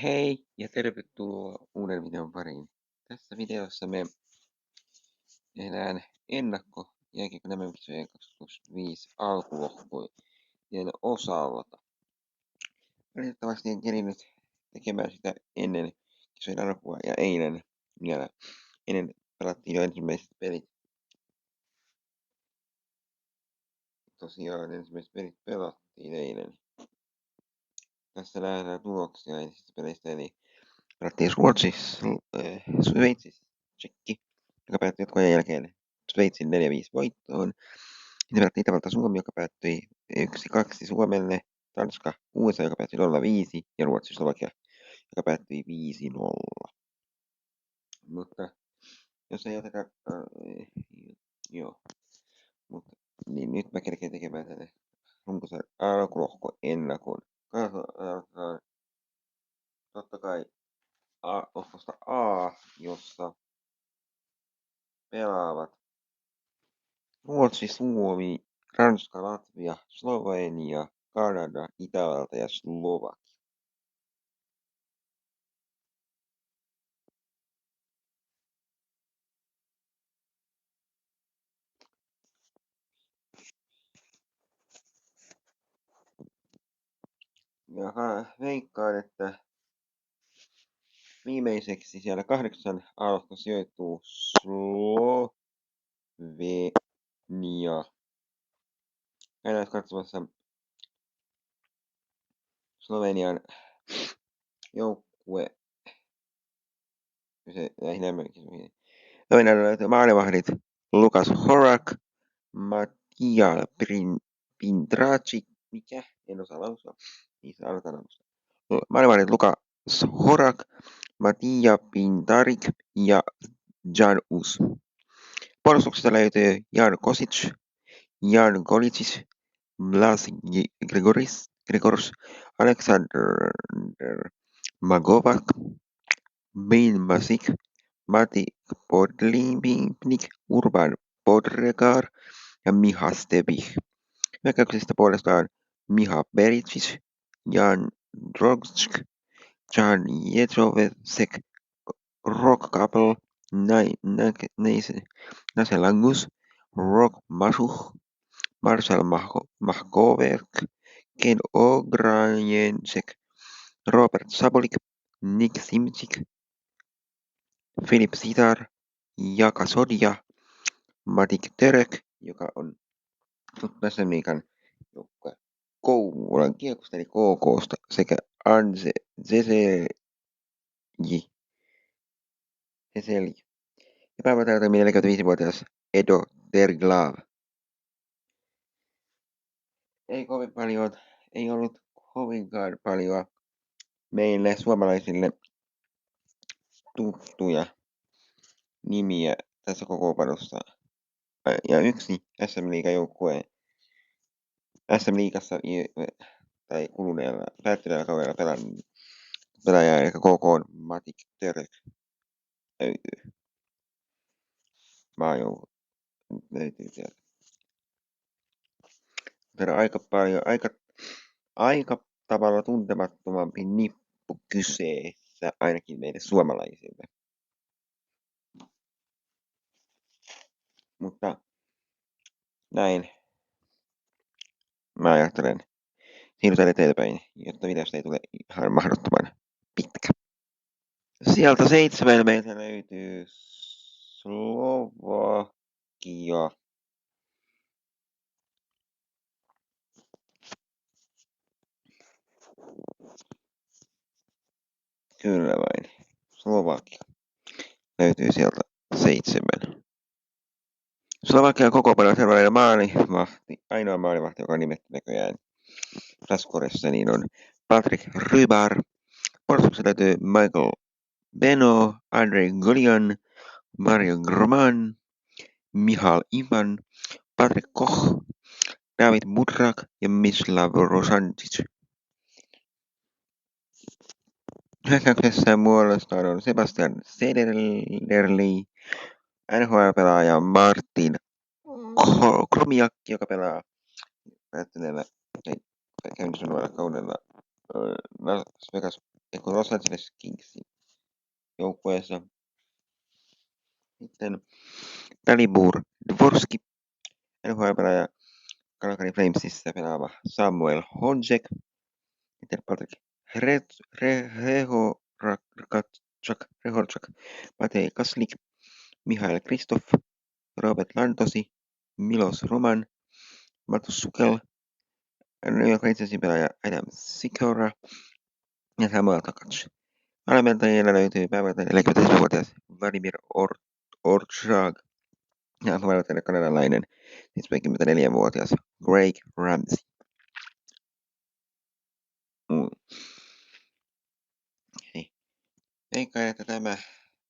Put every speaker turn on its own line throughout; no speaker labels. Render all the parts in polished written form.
Hei ja tervetuloa uuden videon pariin. Tässä videossa me tehdään ennakko jääkiekko MM-kisojen 2025 alkulohkojen osalta. Valitettavasti en kerinyt tekemään sitä ennen kisojen alkua ja eilen vielä ennen pelattiin jo ensimmäiset pelit. Tosiaan ensimmäiset pelit pelattiin eilen. Tässä nähdään tuloksia ensimmäisistä peleistä, eli pelattiin Sveitsissä, Tsekki, joka päättyi jatkojen jälkeen Sveitsin 4-5 voittoon. Sitten pelattiin Itävalta-Suomi, joka päättyi 1-2 Suomelle, Tanska USA, joka päättyi 0-5, ja Ruotsi-Slovakia, joka päättyi 5-0. Mutta jos ei oteta, joo, mutta niin nyt mä kerkeen tekemään tänne runkosarjan alkulohko ennakon. Totta kai lohkosta A, jossa pelaavat Ruotsi, Suomi, Ranska, Latvia, Slovenia, Kanada, Itävalta ja Slovakia. Ja veikkaan, että viimeiseksi siellä 8 A-lohko sijoittuu Slovenia. Käydään katsomassa Slovenian joukkue. Slovenian löytyy maalivahdit Lukas Horak, Matija Pindracic, mikä? En osaa lausua. Niistä aloitan alusta. Maalivahdit Lukas Horak, Matija Pintarik ja Jan Us. Puolustuksesta löytyy Jan Kosic, Jan Golicic, Blas Grigors, Alexander Magovac, Ben Masik, Mati Podlipnik, Urban Podregar ja Miha Stebich. Hyökkäyksestä puolestaan Miha Bericic, Jan Drogsk, Jan Jezovsek, Rock Couple, Naselangus, Rock Masuch, Marcel Mahkoverk, Ken Ograjenček, Robert Sabolik, Nick Simcik, Filip Sitar, Jaka Sodja, Matik Török, joka on SM Liigan joukkue Kouvolan Kiekosta eli KKsta, sekä Anze Zeselji. Ja päivätäytä 45-vuotias Edo Terglav. Ei ollut kovinkaan paljon meille suomalaisille tuttuja nimiä tässä kokoonpanossa. Ja yksi SM-liigassa tai kuluneella päättyneellä kaudella pelaaja, eli KK on Matik Török. Löytyy sieltä. Aika tavalla tuntemattomampi nippu kyseessä, ainakin meille suomalaisille. Mutta näin mä ajattelen. Siirrytään eteenpäin, jotta videosta ei tule ihan mahdottoman pitkä. Sieltä 7 meiltä löytyy Slovakia. Kyllä vain. Slovakia löytyy sieltä 7. Slovakian kokoonpano sellainen maalivahti, ainoa maalivahti, joka on nimetty näköjään Raskoressa, niin on Patrick Rybar. Puolustuksessa löytyy Michael Beno, Andrei Golian, Mario Groman, Michal Ivan, Patrick Koch, David Budrak ja Mislav Rosancic. Hyökkäyksessä muodostaan on Sebastian Sederli, NHL-pelaaja Martin Kromiak, joka pelaa päättyneellä käynnissä olevalla kaudella Las Vegas Los Angeles Kingsin joukkueessa. Sitten Dalibor Dvorski, NHL-pelaaja Calgary Flamesissa pelaava Samuel Honzek. Sitten Patrick Rehorchak, Matei Kaslik, Mihail Kristoff, Robert Lantosi, Milos Roman, Matus Sukel, New York Rangersin pelaaja Adam Sikora ja Samuel Takac. Valmentajilla löytyy päävalmentaja 47-vuotias Vladimir Orchag ja valmentaja kanadalainen 74-vuotias Greg Ramsey. Veikkaan, että tämä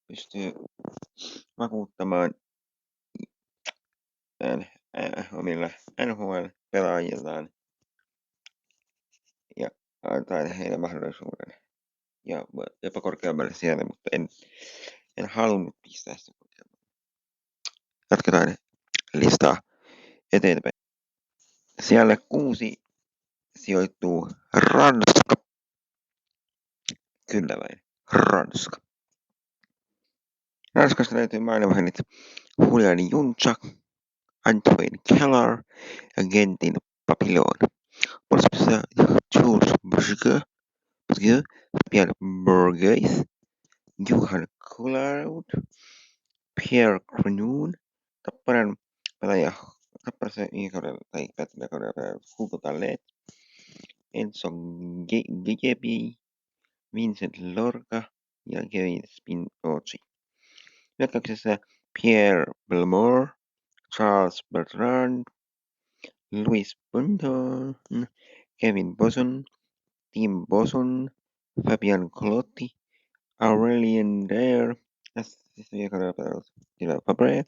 pystyy vakuuttamaan omilla NHL-pelaajillaan ja antaa heille mahdollisuuden ja jopa korkeammalle siellä, mutta en halunnut pistää sitä korkeammalle. Jatketaan listaa eteenpäin. Siellä 6 sijoittuu Ranska. Kyllä vain, Ranska. Ranskasta löytyy maailmanhennit Julian Junchak, Antoine Keller ja Gentin Papillon. Puolustuksessa Jules Bourgeois, Pierre Bourgeois, Johan Cloud, Pierre Grenouille, Tapparan pelaaja Tapparassa viikolla tai päättyneellä kaudella Hugo Gallet, Enzo Gigebi, Vincent Lorca ja Kevin Spinozzi. Hyökkäyksessä Pierre Bellemare, Charles Bertrand, Louis Bonton, Kevin Bosson, Tim Bosson, Fabian Clotti, Aurelien Dair, Dylan Fabre,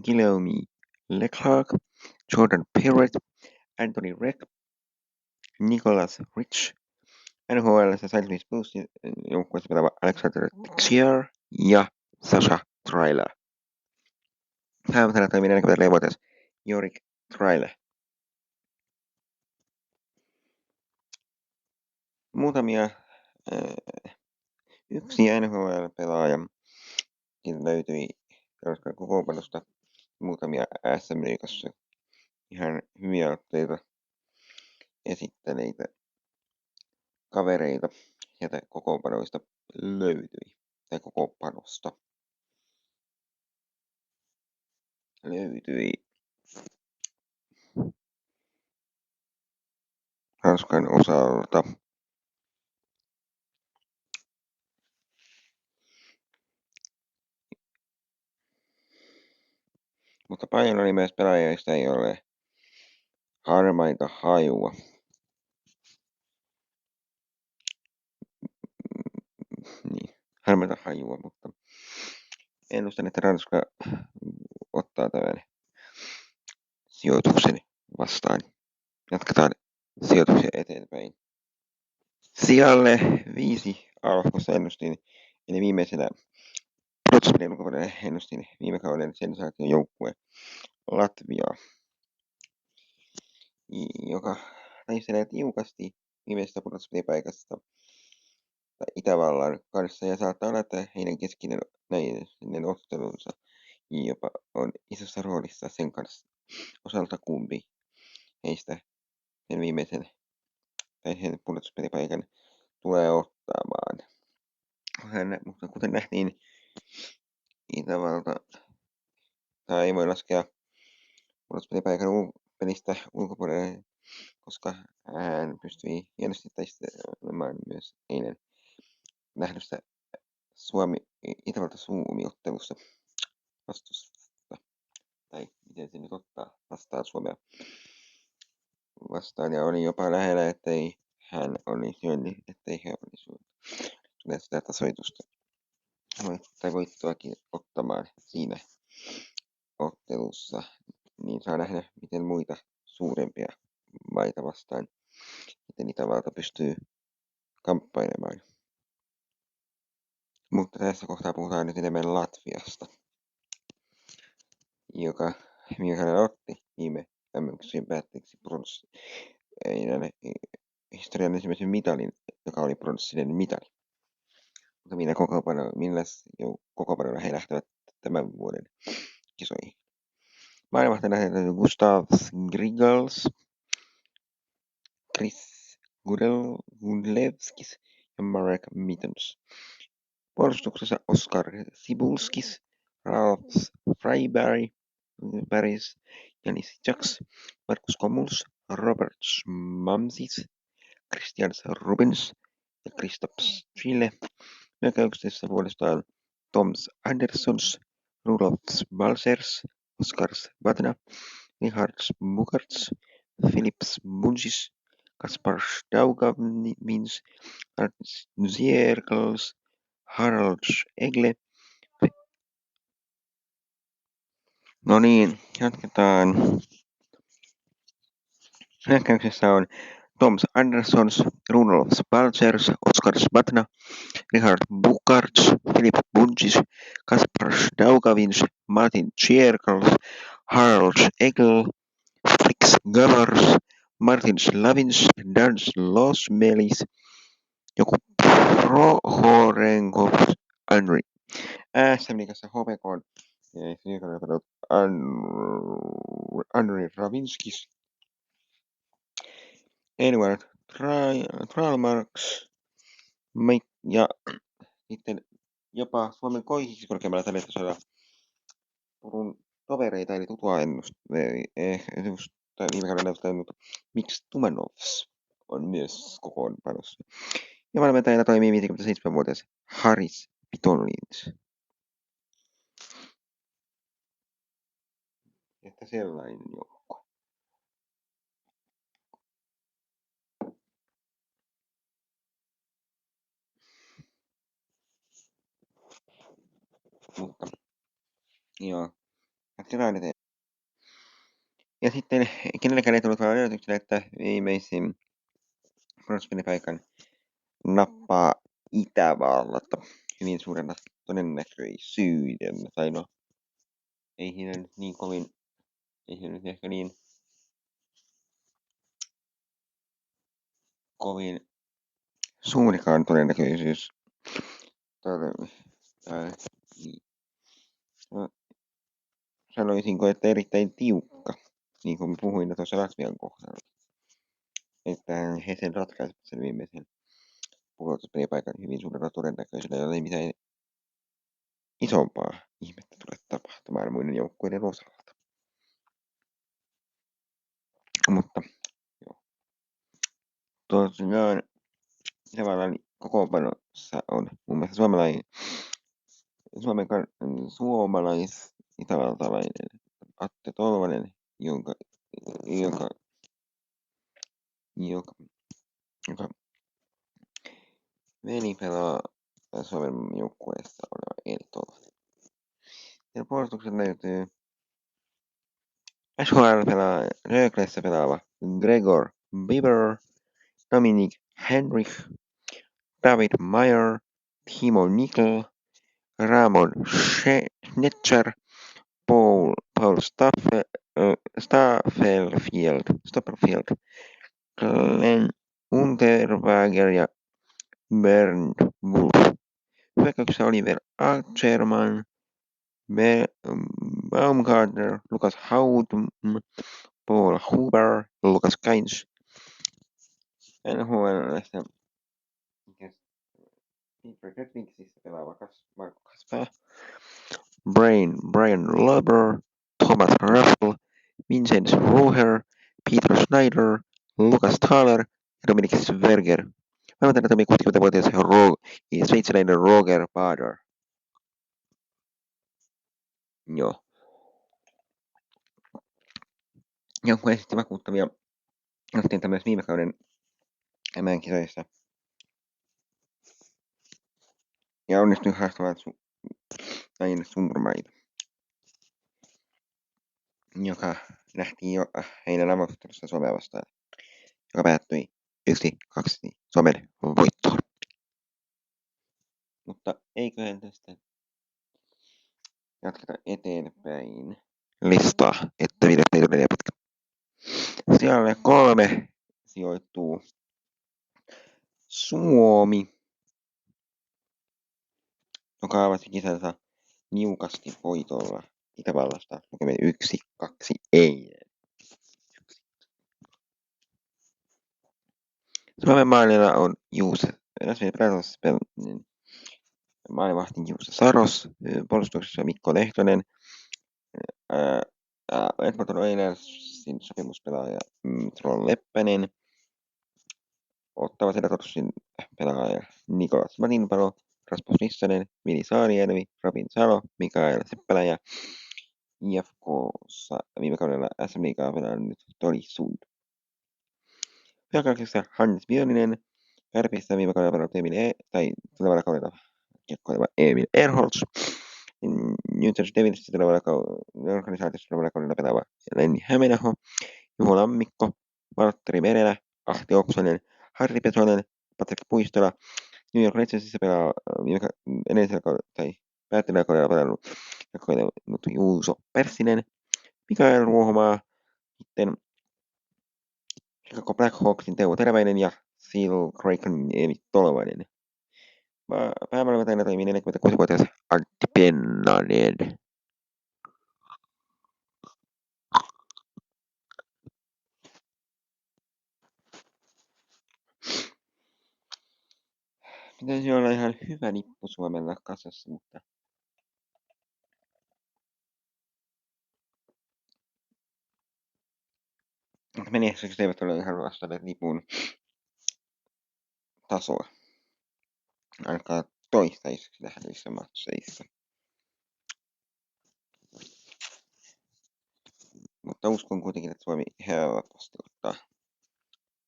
Guillaume Leclerc, Jordan Pirret, Anthony Reck, Nicholas Rich, NHL:ssä St. Louis Bluesin joukkueessa pelaava Alexander Texier ja Sasha Trailer. Päämätänä toimii 44-vuotias Jorik Trailer. Muutamia yksi NHL-pelaaja löytyi Ranskan kokoonpanosta, muutamia SM-liigassa ihan hyviä otteita esittäneitä kavereita sieltä kokoonpanoista löytyi, tai kokoonpanosta löytyi Ranskan osalta. Mutta paljon oli myös pelaajia, joista ei ole harmaita hajua. Niin, harmaita hajua, mutta ennustan, että Ranska ottaa tämän sijoituksen vastaan. Jatketaan sijoituksia eteenpäin. Sijalle 5 A-lohkossa ennustin, eli viimeisenä pudotuspelien ulkopuolella ennustin viime kauden sensaation joukkue Latviaa, joka taistelee tiukasti viimeisestä pudotuspelipaikasta Itävallan kanssa, ja saattaa olla, että heidän keskinen ottelunsa jopa on isossa roolissa sen kanssa osalta, kumpi heistä sen viimeisen tai sen pudotuspelipaikan tulee ottamaan. Mutta kuten nähtiin, Itävalta ei voi laskea pudotuspelipaikan pelistä ulkopuolelle, koska hän pystyi hienosti taistelemaan myös eilen nähdystä Itävalta-Suomi-ottelussa vastusta. Tai miten se nyt ottaa vastaan Suomea vastaan. Ja oli jopa lähellä, ettei he onnistuneet sitä tasoitusta tai voittoakin ottamaan siinä ottelussa. Niin saa nähdä, miten muita suurempia maita vastaan, miten Itävalta pystyy kamppailemaan. Mutta tässä kohtaa puhutaan nyt enemmän Latviasta, joka otti viime MM-kisojen päätteeksi historian ensimmäisen mitalin, joka oli pronssinen mitali. Mutta millä kokoonpanolla he lähtevät tämän vuoden kisoihin. Maailmasta lähdetään Gustav Grigals, Chris Gudlevskis ja Marek Mittens. Puolustuksessa Oskar Cibulskis, Ralf Freiberg, Janis Jaks, Markus Komuls, Robert Mamsis, Christian Rubens ja Kristaps Chile. Hyökkäyksessä puolestaan Toms Anderssons, Rudolf Balsers, Oskar Batna, Richard Bukarts, Philips Bunsis, Kaspar Daugavins, Artis Zierkals, Harald Egle. No niin, jatketaan. Hyökkäyksessä on Toms Anderssons, Rudolf Balcers, Oskar Batna, Richard Bukarts, Philip Buncis, Kaspar Daugavins, Martin Zierkals, Harald Egel, Frix Gavars, Martin Slavins, Dan Losmelis, joku Prohorenkov, Andri. SM-liigassa HPK on Andri Ravinskis, Edward Tralmarks ja sitten jopa Suomen koikiksi korkeammalla talentoisella Turun tovereita eli tutua viime kaudella ennustanut Mix Tumanovs on myös kokoonpanossa. Ja valmentajana toimii 57-vuotias Haris Pitonlins. Että sellainen joukko. Mutta joo, jatketaan eteen. Ja sitten kenellekään ei tullut vaan yllätyksellä, että viimeisin bronssipaikan nappaa Itävalta hyvin suurena todennäköisyydellä. Tai no, ei siinä nyt niin kovin, ei siinä nyt ehkä niin kovin suurikaan todennäköisyys. Sanoisinko, että erittäin tiukka, niin kuin puhuin tuossa Latvian kohdalla. Että he sen ratkaisivat sen viimeisen puolustuspelipaikan hyvin suurella todennäköisyydellä, jolla ei mitään isompaa ihmettä tule tapahtumaan muiden joukkueiden osalta. Mutta joo. Tosiaan tavallaan kokoonpanossa on muun muassa suomalais-itävaltalainen Atte Tolvanen, joka veli pelaa Suomen joukkueessa oleva Eeli Tolvanen. Ja puolustuksen löytyy Röglessä pelaava Gregor Bieber, Dominik Henrich, David Meyer, Timo Nickel, Ramon Schnetzer, Paul Staffelfield, Glenn Unterweger ja Bernd Wolf. Hyökkäyksessä Oliver Ackerman, Baumgartner, Lukas Haudum, Paul Huber, Lukas Kainz. NHL:stä Pittsburgh Penguinsissa pelaava Marko Kasper, Brian Lober, Thomas Russell, Vincent Ruher, Peter Schneider, Lukas Thaler ja Dominik Sverger. Valmentajana toimii 60-vuotias sveitsiläinen Roger Bader. Joo. Jonkun esitti vakuuttavia otteita myös viime kauden MM-kisoissa. Ja onnistui haastamaan näin Surmaita, joka nähtiin jo heidän avaustelussa Suomea vastaan, joka päättyi 1-2 Suomen voittoon. Mutta eiköhän tästä jatketa eteenpäin listaa, että videosta ei tule liian pitkä. Sijalle 3 sijoittuu Suomi, joka avasi kisansa niukasti voitolla Itävallasta lukemin 1-2 eilen. Suomen maalilla on Juuse maalivahti Juuse Saros, puolustuksessa Mikko Lehtonen, Edmonton Oilersin sopimuspelaaja Troll Leppänen, Ottava Senatorsin pelaaja Nikolas Matinpalo, Rasmus Rissanen, Vili Saarijärvi, Robin Salo, Mikael Seppälä ja IFK:ssa viime kaudella SM-liigaa pelannut Toni Sund. Hyökkäyksessä Hannes Björninen, Kärpissä viime kaudella pelannut tulevalla kaudella kiekkoileva Emil Erholz, New Jersey Devilsissa organisaatiossa tulevalla kaudella pelaava Lenni Hämeenaho, Juho Lammikko, Valtteri Merelä, Ahti Oksanen, Harri Pesonen, Patrik Puistola, New York Rangersissa pelaa edellisellä kaudella päättyneellä kaudella pelannut Juuso Pärssinen, Mikael Ruohomaa, sitten Chicago Blackhawksin Teuvo Teräväinen ja Seal Kraken Eemi Tolvanen. Päävalmentajana toimii 46-vuotias Antti Pennanen. Pitäisi olla ihan hyvä nippu Suomella kasassa, mutta menestykset eivät ole ihan vastanneet nipun tasoa. Ainakaan toistaiseksi lähdöissä matseissa. Mutta uskon kuitenkin, että Suomi helposti ottaa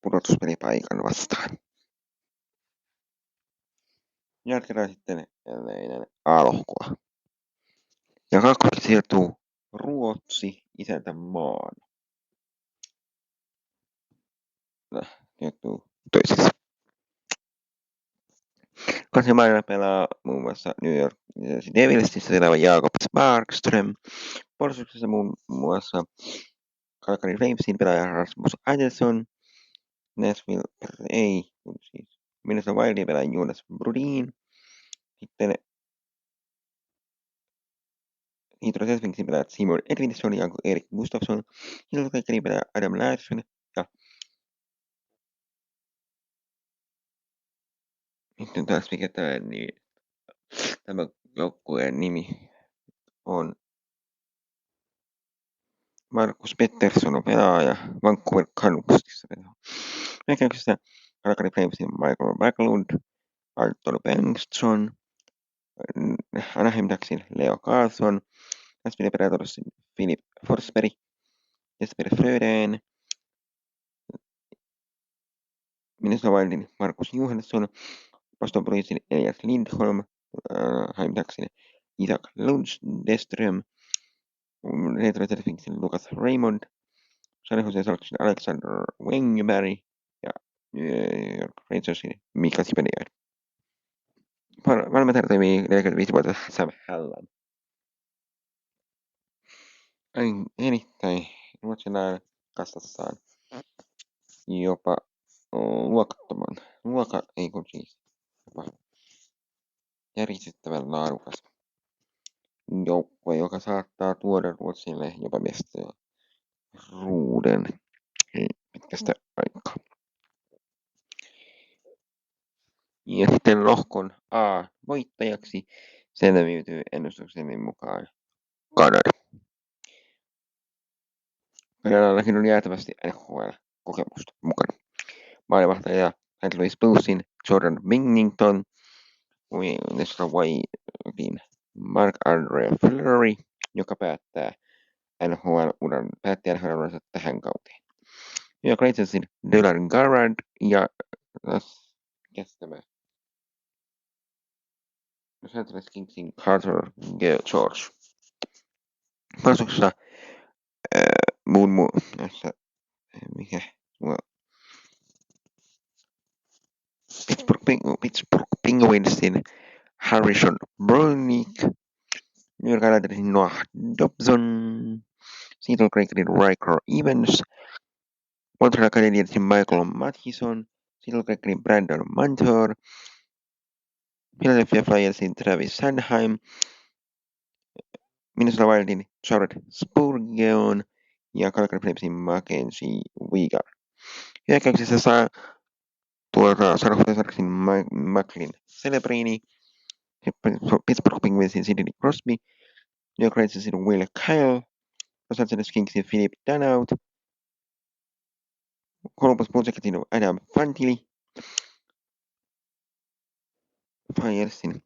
pudotuspelipaikan vastaan. Jatketaan sitten jälleen A-lohkoa. Ja kakkoseksi siirtyy Ruotsi isäntämaana. Siirtyy toiseksi. Kansimailla pelaa muun muassa New York Devilsissä pelaava Jakob Sparkström. Puolustuksessa muun muassa Calgary Flamesin pelaaja Rasmus Adelson. Minnesota Wildin pelaaja Jonas Brodin. Sitten Detroit Red Wingsin pelaaja Simon Edvinsson ja Erik Gustafsson. Hilton pelaaja Adam Larsson. Ja sitten taas mikä tämä joukkueen nimi on Markus Pettersson on pelaaja Vancouver Canucksissa. Hyökkäyksessä Calgary Flamesin Michael Backlund, Arturo Bengtsson, Anaheim Ducksin Leo Carlson, Nashville Predatorsin Philip Forsberg, Jesper Fröden, Minnesota Wildin Markus Johansson, Boston Bruinsin Elias Lindholm, Anaheim Ducksin Isaac Lundström, Detroit Red Wingsin Lucas Raymond, San Jose Sharksin Alexander Wengberg ja New York Rangersin Mika Sipenier. Valmentaja toimii 45-vuotias Sam Hallam. Erittäin ruotsalainen kastassaan jopa jopa järisyttävän laadukas joukkue, joka saattaa tuoda Ruotsille jopa mestaruuden pitkästä aikaa. Ja sitten lohkon A voittajaksi selviytyy ennustukseni mukaan Kanada. Kanadallakin on jäätävästi NHL-kokemusta mukana. Maalivahtaja St. Louis Bluesin Jordan Binnington, Minnesota Wildin Marc-Andre Fleury, joka päätti NHL-uransa tähän kauteen. New York Rangersin Dylan Garrard ja Los Angeles Kingsin Carter George. Vastuksessa muun muassa Pittsburgh Penguinsin Harrison Brownick, New York Islandersin Noah Dobson, Seattle Krakenin Ryker Evans, Montreal Canadiensin Michael Matheson, St. Seattle Brandon Montour, Philadelphia Flyersin Travis Sanheim, Minnesota Wildin Jared Spurgeon ja Calgary Flamesin Mackenzie Weegar. Hyökkäyksessä saa Sarah Sarksin Macklin Celebrini, Pittsburgh Penguinsin Sidney Crosby, New York Rangersin Will Kyle, Los Angeles Kingsin Philip Danault, Columbus Blue Jacketin Adam Fantilli, Flyersin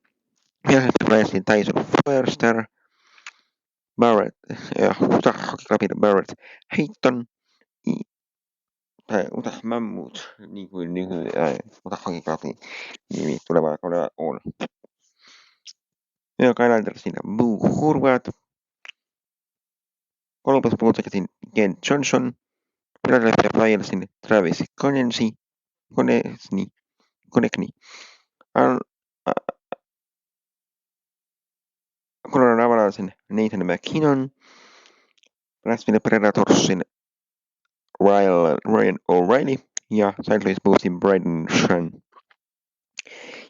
Flyersin Tyson Foerster, Barrett, Hockey Barrett Hayton, tai Utah Mammoth, niin kuin Utah Hockey Clubin nimi tulevalla kaudella on. New York Islandersin Boo Horvath, Columbus Blue Jacketin Ken Johnson, Philadelphia Flyersin Travis Konechny, Colorado Avalanchesin Nathan MacKinnon, Nashville Predatorsin Ryan O'Reilly ja St. Louis Bluesin Braden Shen.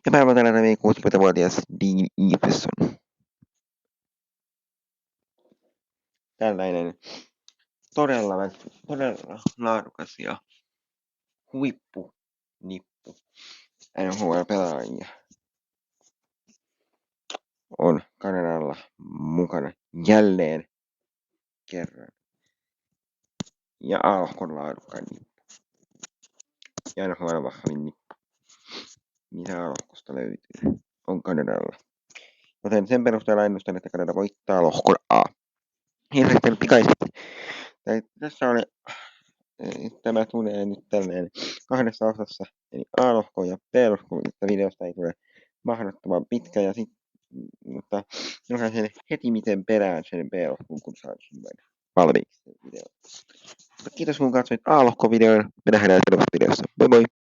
Ja päivänä 60-vuotias Dean Eveson. Tällainen todella laadukas ja huippunippu NHL-pelaajia on Kanadalla mukana jälleen kerran. Ja A-lohkon laadukkain nippu. Ja NHL vahvin nippu. Mitä A-lohkosta löytyy, on Kanadalla. Joten sen perusteella ennustan, että Kanada voittaa lohkon A. Ja sitten pikaisesti. Tässä oli, tämä tulee nyt tälleen kahdessa osassa. Eli A-lohko ja B-lohko, että videosta ei tule mahdottoman pitkä. Ja mutta johan sen heti miten perään sen B-lohkon, kun saan sen valmiiksi videon. Kiitos kun katsoit A-lohko-videon. Me nähdään seuraavassa videossa. Moi moi!